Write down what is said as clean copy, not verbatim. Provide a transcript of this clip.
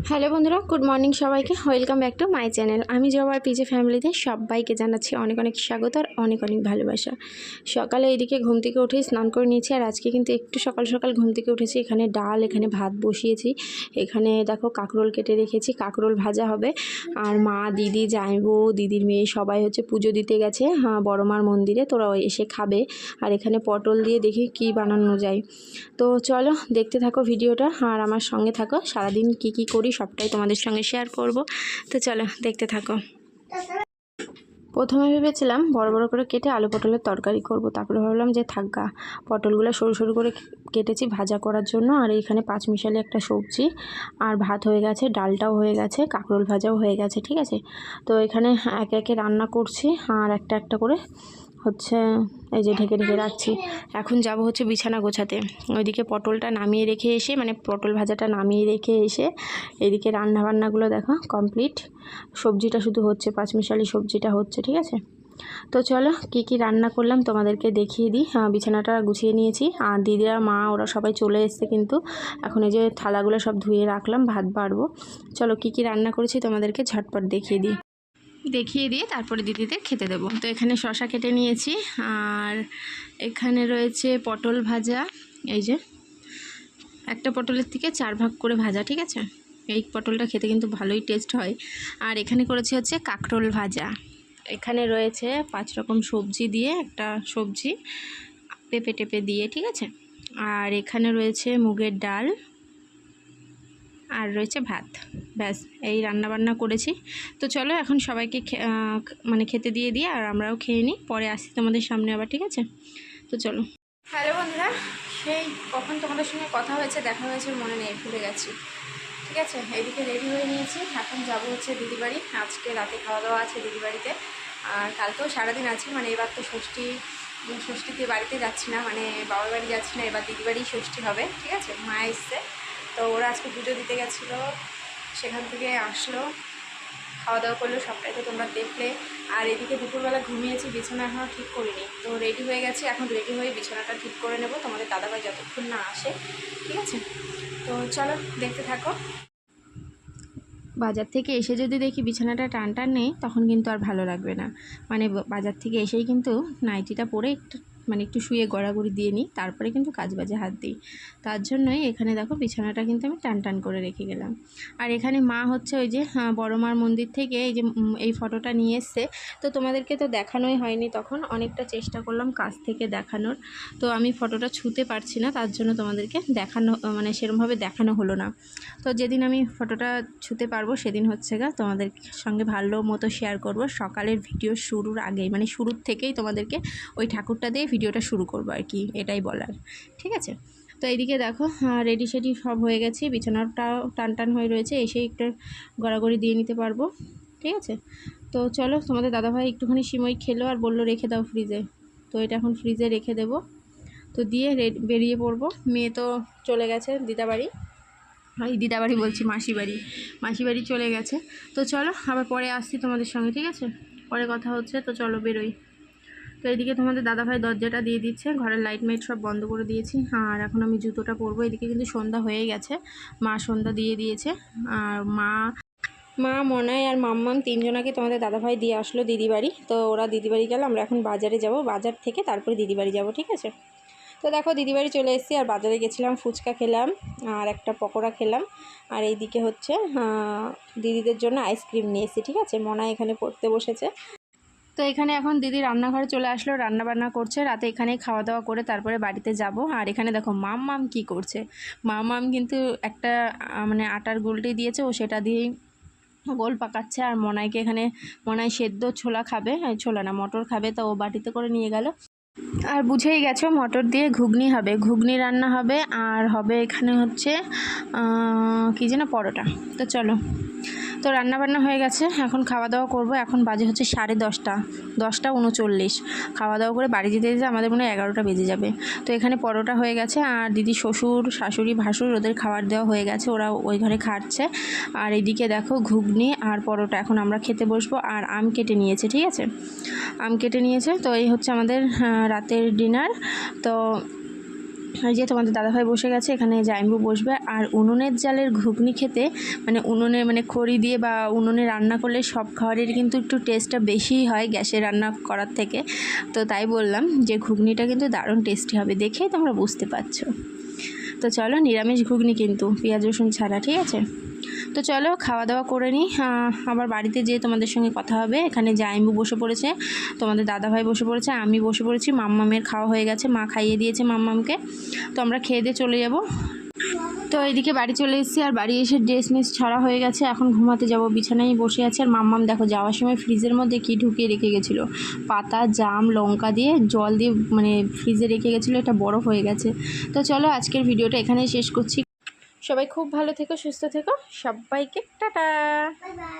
Hello বন্ধুরা, good morning সবাইকে। Welcome back to my channel. আমি জবার পিজে ফ্যামিলিতে সবাইকে জানাচ্ছি অনেক অনেক স্বাগত আর অনেক অনেক ভালোবাসা। সকালে এদিকে ঘুম থেকে উঠেই স্নান করে নিয়েছি, আর আজকে কিন্তু একটু সকাল সকাল ঘুম থেকে উঠেছি। এখানে ডাল, এখানে ভাত বসিয়েছি, এখানে দেখো কাঁকরোল কেটে রেখেছি, কাঁকরোল ভাজা হবে। আর মা, দিদি, জামাইবউ, দিদির মেয়ে সবাই হচ্ছে পুজো দিতে গেছে বড় মার মন্দিরে, তোরা এসে খাবে। আর এখানে পটল দিয়ে দেখি কি বানানো যায়। তো চলো দেখতে থাকো ভিডিওটা, আর আমার সঙ্গে থাকো। সারাদিন কি কি করি সবটাই তোমাদের সঙ্গে শেয়ার করব। তো চলো দেখতে থাকো। প্রথমে ভেবেছিলাম বড় বড় করে কেটে আলু পটলের তরকারি করব, তারপরে ভাবলাম যে থাকা পটলগুলো সরু সরু করে কেটেছি ভাজা করার জন্য। আর এইখানে পাঁচমিশালি একটা সবজি, আর ভাত হয়ে গেছে, ডালটাও হয়ে গেছে, কাঁকরোল ভাজাও হয়ে গেছে। ঠিক আছে, তো এখানে একে একে রান্না করছি, আর একটা একটা করে হচ্ছে এই যে ঢেকে ঢেকে রাখছি। এখন যাব হচ্ছে বিছানা গোছাতে। ওইদিকে পটলটা নামিয়ে রেখে এসে, মানে পটল ভাজাটা নামিয়ে রেখে এসে এদিকে রান্নাবান্নাগুলো দেখো কমপ্লিট। সবজিটা শুধু হচ্ছে, পাঁচমিশালি সবজিটা হচ্ছে। ঠিক আছে, তো চলো কি কি রান্না করলাম তোমাদেরকে দেখিয়ে দিই। বিছানাটা গুছিয়ে নিয়েছি, আর দিদিরা, মা ওরা সবাই চলে এসছে কিন্তু। এখন এই যে থালাগুলো সব ধুয়ে রাখলাম, ভাত বাড়বো। চলো কি কি রান্না করেছি তোমাদেরকে ঝটপট দেখিয়ে দিয়ে তারপরে দিদিদের খেতে দেবো। তো এখানে শসা কেটে নিয়েছি, আর এখানে রয়েছে পটল ভাজা। এই যে একটা পটলের থেকে 4 ভাগ করে ভাজা। ঠিক আছে, এই পটলটা খেতে কিন্তু ভালোই টেস্ট হয়। আর এখানে করেছি হচ্ছে কাঁকরোল ভাজা। এখানে রয়েছে 5 রকম সবজি দিয়ে একটা সবজি, পেঁপে টেপে দিয়ে। ঠিক আছে, আর এখানে রয়েছে মুগের ডাল, আর রয়েছে ভাত। ব্যাস, এই রান্নাবান্না করেছি। তো চলো এখন সবাইকে মানে খেতে দিয়ে দিই, আর আমরাও খেয়ে নিই, পরে আসি তোমাদের সামনে আবার। ঠিক আছে, তো চলো। হ্যালো বন্ধুরা, সেই কখন তোমাদের সঙ্গে কথা হয়েছে, দেখা হয়েছে, মনে নেই, ভুলে গেছি। ঠিক আছে, এইদিকে রেডি হয়ে নিয়েছি, এখন যাবো হচ্ছে দিদি বাড়ি। আজকে রাতে খাওয়া দাওয়া আছে দিদি বাড়িতে, আর কালকেও সারাদিন আছি। মানে এবার তো ষষ্ঠীতে বাড়িতে যাচ্ছি না, মানে বাবার বাড়ি যাচ্ছি না, এবার দিদি বাড়ি ষষ্ঠী হবে। ঠিক আছে, মা এসছে, তো ওরা আজকে পুজো দিতে গেছিলো, সেখান থেকে আসলো, খাওয়া দাওয়া করলো, সবটাই তো তোমরা দেখলে। আর এদিকে দুপুরবেলা ঘুমিয়েছি, বিছানা এখনও ঠিক করিনি। তো রেডি হয়ে গেছি, এখন রেডি হয়ে বিছানাটা ঠিক করে নেব তোমাদের দাদাভাই যতক্ষণ না আসে। ঠিক আছে, তো চলো দেখতে থাকো। বাজার থেকে এসে যদি দেখি বিছানাটা টান টান নেই, তখন কিন্তু আর ভালো লাগবে না। মানে বাজার থেকে এসেই কিন্তু নাইটিটা পরে একটু শুয়ে গড়াগড়ি দিয়ে নিই, তারপরে কিন্তু কাজবাজে হাত দিই। তার জন্যই এখানে দেখো বিছানাটা কিন্তু আমি টান টান করে রেখে গেলাম। আর এখানে মা হচ্ছে ওই যে বড় মার মন্দির থেকে এই যে এই ফটোটা নিয়ে এসছে। তো তোমাদেরকে তো দেখানোই হয়নি, তখন অনেকটা চেষ্টা করলাম কাছ থেকে দেখানোর। তো আমি ফটোটা ছুঁতে পারছি না, তার জন্য তোমাদেরকে দেখানো, মানে সেরকমভাবে দেখানো হলো না। তো যেদিন আমি ফটোটা ছুঁতে পারবো সেদিন হচ্ছে তোমাদের সঙ্গে ভালো মতো শেয়ার করব। সকালের ভিডিও শুরুর আগেই, মানে শুরুর থেকেই তোমাদেরকে ওই ঠাকুরটা দিয়ে ভিডিওটা শুরু করবো আর কি, এটাই বলার। ঠিক আছে, তো এইদিকে দেখো রেডি সেডি সব হয়ে গেছে, বিছানাটাও টান টান হয়ে রয়েছে, এসেই একটু গড়াগড়ি দিয়ে নিতে পারবো। ঠিক আছে, তো চলো, তোমাদের দাদাভাই একটুখানি সিমই খেলো আর বললো রেখে দাও ফ্রিজে। তো এটা এখন ফ্রিজে রেখে দেবো। তো দিয়ে বেরিয়ে পড়বো। মেয়ে তো চলে গেছে দিদাবাড়ি, এই দিদাবাড়ি বলছি, মাসি বাড়ি চলে গেছে। তো চলো আবার পরে আসছি তোমাদের সঙ্গে। ঠিক আছে, পরে কথা হচ্ছে, তো চলো বেরোই। তো এইদিকে তোমাদের দাদাভাই দরজাটা দিয়ে দিচ্ছে, ঘরের লাইট মাইট সব বন্ধ করে দিয়েছি, আর এখন আমি জুতোটা পরবো। এদিকে কিন্তু সন্ধ্যা হয়ে গেছে, মা সন্ধ্যা দিয়ে দিয়েছে। আর মা, মনাই আর মাম্মাম তিনজনাকে তোমাদের দাদাভাই দিয়ে আসলো দিদি বাড়ি। তো ওরা দিদি বাড়ি গেল, আমরা এখন বাজারে যাব, বাজার থেকে তারপরে দিদি বাড়ি যাবো। ঠিক আছে, তো দেখো দিদি বাড়ি চলে এসেছি, আর বাজারে গেছিলাম, ফুচকা খেলাম আর একটা পকোড়া খেলাম। আর এইদিকে হচ্ছে দিদিদের জন্য আইসক্রিম নিয়ে এসেছি। ঠিক আছে, মনা এখানে পড়তে বসেছে। তো এখানে এখন দিদি রান্নাঘরে চলে আসলো, রান্না বান্না করছে। রাতে এখানেই খাওয়া দাওয়া করে তারপরে বাড়িতে যাব। আর এখানে দেখো মাম্মাম কি করছে। মাম্মাম কিন্তু একটা মানে আটার গোলটি দিয়েছে, ও সেটা দিয়েই গোল পাকাচ্ছে। আর মনাইকে এখানে, মনাই সেদ্ধ ছোলা খাবে, ছোলা না মটর খাবে, তো ও বাটিতে করে নিয়ে গেল। আর বুঝেই গেছো, মটর দিয়ে ঘুগনি হবে, ঘুগনি রান্না হবে, আর হবে এখানে হচ্ছে কী যেন পরোটা। তো চলো, তো রান্নাবান্না হয়ে গেছে, এখন খাওয়া দাওয়া করব। এখন বাজে হচ্ছে 10:30, 10:39। খাওয়া দাওয়া করে বাড়ি যেতে যেতে আমাদের মনে হয় 11টা বেজে যাবে। তো এখানে পরোটা হয়ে গেছে, আর দিদি শ্বশুর, শাশুড়ি, ভাসুর ওদের খাবার দেওয়া হয়ে গেছে, ওরা ওই ঘরে খাচ্ছে। আর এদিকে দেখো ঘুগনি আর পরোটা, এখন আমরা খেতে বসবো। আর আম কেটে নিয়েছে। ঠিক আছে, আম কেটে নিয়েছে। তো এই হচ্ছে আমাদের রাতের ডিনার। তো এই যে তোমাদের দাদাভাই বসে গেছে, এখানে জাইম্বু বসবে। আর উনুনের জালের ঘুগনি খেতে মানে উনুনে মানে খড়ি দিয়ে বা উনুনে রান্না করলে সব খাবারের কিন্তু একটু টেস্টটা বেশিই হয় গ্যাসে রান্না করার থেকে। তো তাই বললাম যে ঘুগনিটা কিন্তু দারুণ টেস্টি হবে, দেখেই তোমরা বুঝতে পারছো। তো চলো, নিরামিষ ঘুগনি কিন্তু পেঁয়াজ রসুন ছাড়া, ঠিক আছে? তো চলো খাওয়া দাওয়া করে নিই, আবার বাড়িতে যেয়ে তোমাদের সঙ্গে কথা হবে। এখানে জাইম্বু বসে পড়েছে, তোমাদের দাদাভাই বসে পড়েছে, আমি বসে পড়েছি। মাম্মামের খাওয়া হয়ে গেছে, মা খাইয়ে দিয়েছে মাম্মামকে। তো আমরা খেয়ে দিয়ে চলে যাব। তো এইদিকে বাড়ি চলে এসেছি, আর বাড়ি এসে ড্রেস মিস ছড়া হয়ে গেছে, এখন ঘুমাতে যাব। বিছানায় বসে আছে। আর মাম্মাম দেখো যাওয়ার সময় ফ্রিজের মধ্যে কি ঢুকিয়ে রেখে গেছিলো, পাতা, জাম, লঙ্কা দিয়ে জল দিয়ে মানে ফ্রিজে রেখে গেছিলো, এটা বরফ হয়ে গেছে। তো চলো আজকের ভিডিওটা এখানেই শেষ করছি। সবাই খুব ভালো থেকো, সুস্থ থেকো, সবাইকে টাটা।